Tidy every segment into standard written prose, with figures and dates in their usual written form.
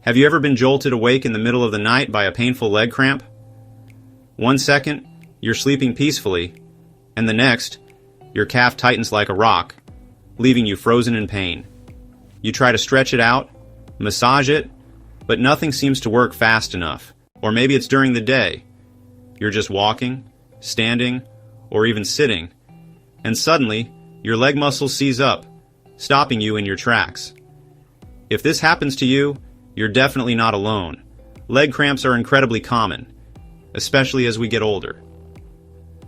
Have you ever been jolted awake in the middle of the night by a painful leg cramp? 1 second, you're sleeping peacefully, and the next, your calf tightens like a rock, leaving you frozen in pain. You try to stretch it out, massage it, but nothing seems to work fast enough. Or maybe it's during the day. You're just walking, standing, or even sitting, and suddenly, your leg muscles seize up, stopping you in your tracks. If this happens to you, you're definitely not alone. Leg cramps are incredibly common, especially as we get older.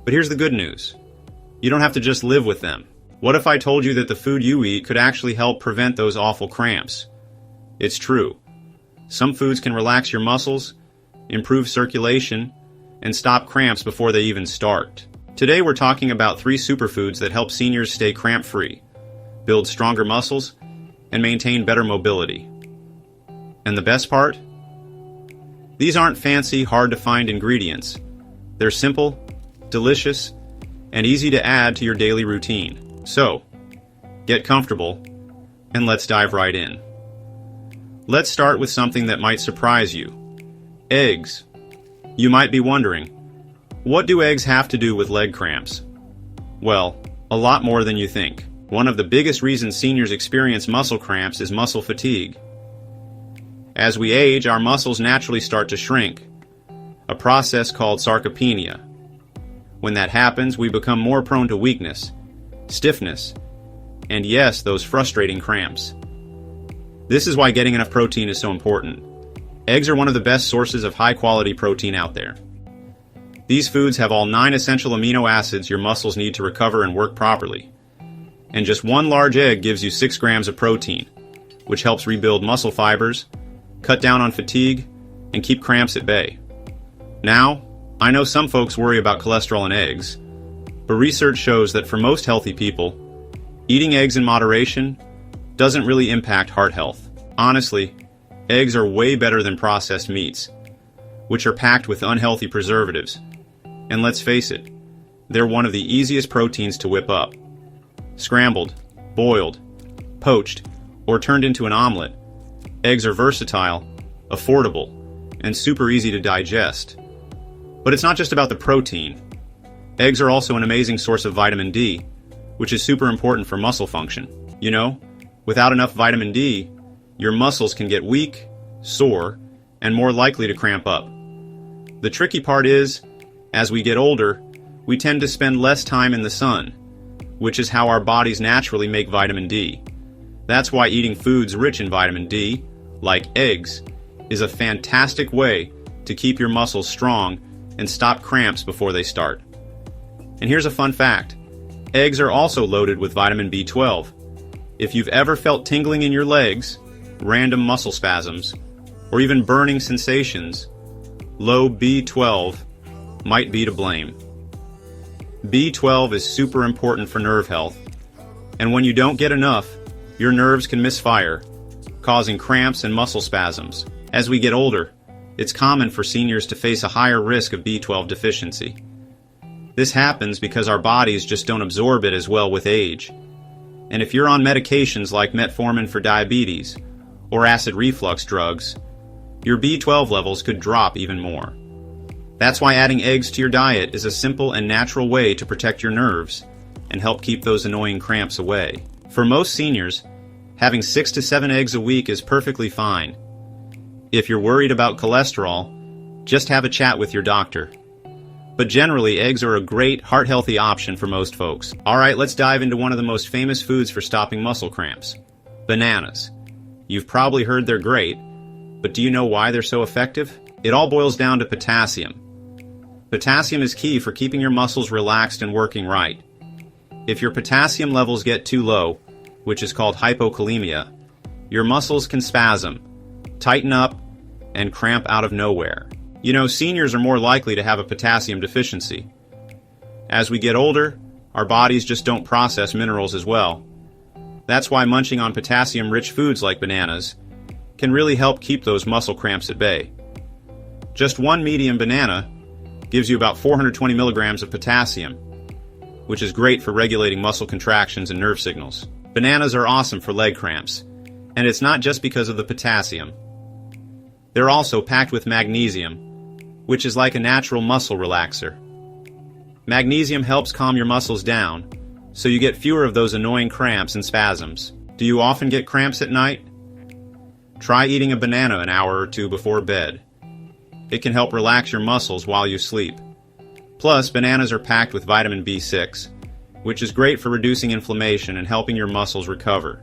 But here's the good news. You don't have to just live with them. What if I told you that the food you eat could actually help prevent those awful cramps? It's true. Some foods can relax your muscles, improve circulation, and stop cramps before they even start. Today we're talking about 3 superfoods that help seniors stay cramp-free, build stronger muscles, and maintain better mobility. And the best part? These aren't fancy, hard-to-find ingredients. They're simple, delicious, and easy to add to your daily routine. So, get comfortable, and let's dive right in. Let's start with something that might surprise you. Eggs. You might be wondering, what do eggs have to do with leg cramps? Well, a lot more than you think. One of the biggest reasons seniors experience muscle cramps is muscle fatigue. As we age, our muscles naturally start to shrink, a process called sarcopenia. When that happens, we become more prone to weakness, stiffness, and yes, those frustrating cramps. This is why getting enough protein is so important. Eggs are one of the best sources of high-quality protein out there. These foods have all 9 essential amino acids your muscles need to recover and work properly. And just 1 large egg gives you 6 grams of protein, which helps rebuild muscle fibers, cut down on fatigue, and keep cramps at bay. Now, I know some folks worry about cholesterol in eggs, but research shows that for most healthy people, eating eggs in moderation doesn't really impact heart health. Honestly, eggs are way better than processed meats, which are packed with unhealthy preservatives. And let's face it, they're one of the easiest proteins to whip up. Scrambled, boiled, poached, or turned into an omelet, eggs are versatile, affordable, and super easy to digest. But it's not just about the protein. Eggs are also an amazing source of vitamin D, which is super important for muscle function. You know, without enough vitamin D, your muscles can get weak, sore, and more likely to cramp up. The tricky part is, as we get older, we tend to spend less time in the sun, which is how our bodies naturally make vitamin D. That's why eating foods rich in vitamin D, like eggs, is a fantastic way to keep your muscles strong and stop cramps before they start. And here's a fun fact. Eggs are also loaded with vitamin B12. If you've ever felt tingling in your legs, random muscle spasms, or even burning sensations, low B12 might be to blame. B12 is super important for nerve health, and when you don't get enough, your nerves can misfire, causing cramps and muscle spasms. As we get older, it's common for seniors to face a higher risk of B12 deficiency. This happens because our bodies just don't absorb it as well with age. And if you're on medications like metformin for diabetes or acid reflux drugs, your B12 levels could drop even more. That's why adding eggs to your diet is a simple and natural way to protect your nerves and help keep those annoying cramps away. For most seniors, having 6 to 7 eggs a week is perfectly fine. If you're worried about cholesterol, just have a chat with your doctor. But generally, eggs are a great, heart-healthy option for most folks. Alright, let's dive into one of the most famous foods for stopping muscle cramps. Bananas. You've probably heard they're great, but do you know why they're so effective? It all boils down to potassium. Potassium is key for keeping your muscles relaxed and working right. If your potassium levels get too low, which is called hypokalemia, your muscles can spasm, tighten up, and cramp out of nowhere. You know, seniors are more likely to have a potassium deficiency. As we get older, our bodies just don't process minerals as well. That's why munching on potassium-rich foods like bananas can really help keep those muscle cramps at bay. Just one medium banana gives you about 420 milligrams of potassium, which is great for regulating muscle contractions and nerve signals. Bananas are awesome for leg cramps, and it's not just because of the potassium. They're also packed with magnesium, which is like a natural muscle relaxer. Magnesium helps calm your muscles down, so you get fewer of those annoying cramps and spasms. Do you often get cramps at night? Try eating a banana an hour or two before bed. It can help relax your muscles while you sleep. Plus, bananas are packed with vitamin B6, which is great for reducing inflammation and helping your muscles recover.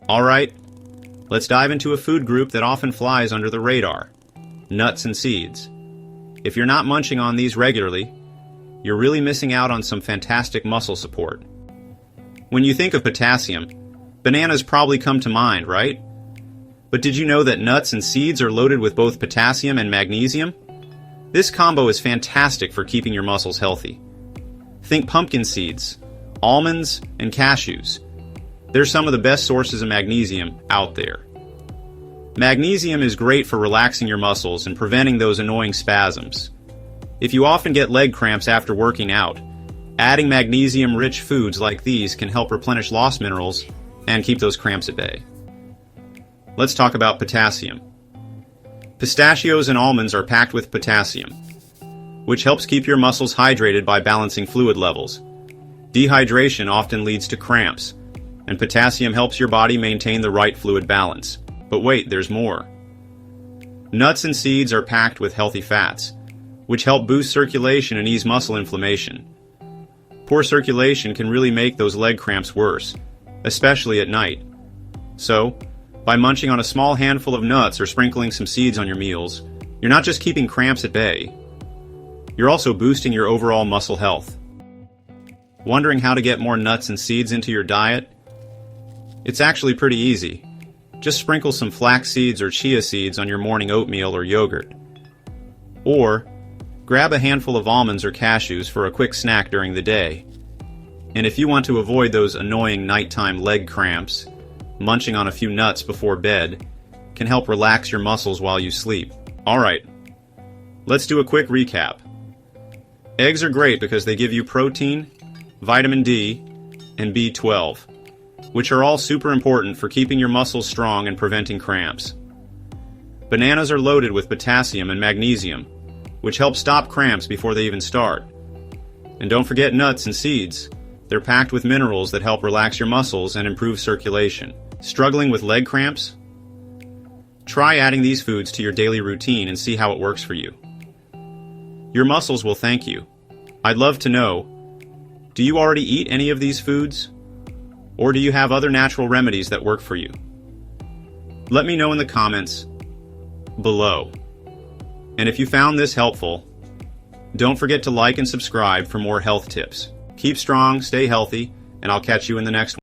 Alright, let's dive into a food group that often flies under the radar: nuts and seeds. If you're not munching on these regularly, you're really missing out on some fantastic muscle support. When you think of potassium, bananas probably come to mind, right? But did you know that nuts and seeds are loaded with both potassium and magnesium? This combo is fantastic for keeping your muscles healthy. Think pumpkin seeds, almonds, and cashews. They're some of the best sources of magnesium out there. Magnesium is great for relaxing your muscles and preventing those annoying spasms. If you often get leg cramps after working out, adding magnesium-rich foods like these can help replenish lost minerals and keep those cramps at bay. Let's talk about potassium. Pistachios and almonds are packed with potassium, which helps keep your muscles hydrated by balancing fluid levels. Dehydration often leads to cramps, and potassium helps your body maintain the right fluid balance. But wait, there's more. Nuts and seeds are packed with healthy fats, which help boost circulation and ease muscle inflammation. Poor circulation can really make those leg cramps worse, especially at night. So, by munching on a small handful of nuts or sprinkling some seeds on your meals, you're not just keeping cramps at bay, you're also boosting your overall muscle health. Wondering how to get more nuts and seeds into your diet? It's actually pretty easy. Just sprinkle some flax seeds or chia seeds on your morning oatmeal or yogurt. Or, grab a handful of almonds or cashews for a quick snack during the day. And if you want to avoid those annoying nighttime leg cramps, munching on a few nuts before bed can help relax your muscles while you sleep. Alright, let's do a quick recap. Eggs are great because they give you protein, vitamin D, and B12, which are all super important for keeping your muscles strong and preventing cramps. Bananas are loaded with potassium and magnesium, which help stop cramps before they even start. And don't forget nuts and seeds. They're packed with minerals that help relax your muscles and improve circulation. Struggling with leg cramps? Try adding these foods to your daily routine and see how it works for you. Your muscles will thank you. I'd love to know, do you already eat any of these foods? Or do you have other natural remedies that work for you? Let me know in the comments below. And if you found this helpful, don't forget to like and subscribe for more health tips. Keep strong, stay healthy, and I'll catch you in the next one.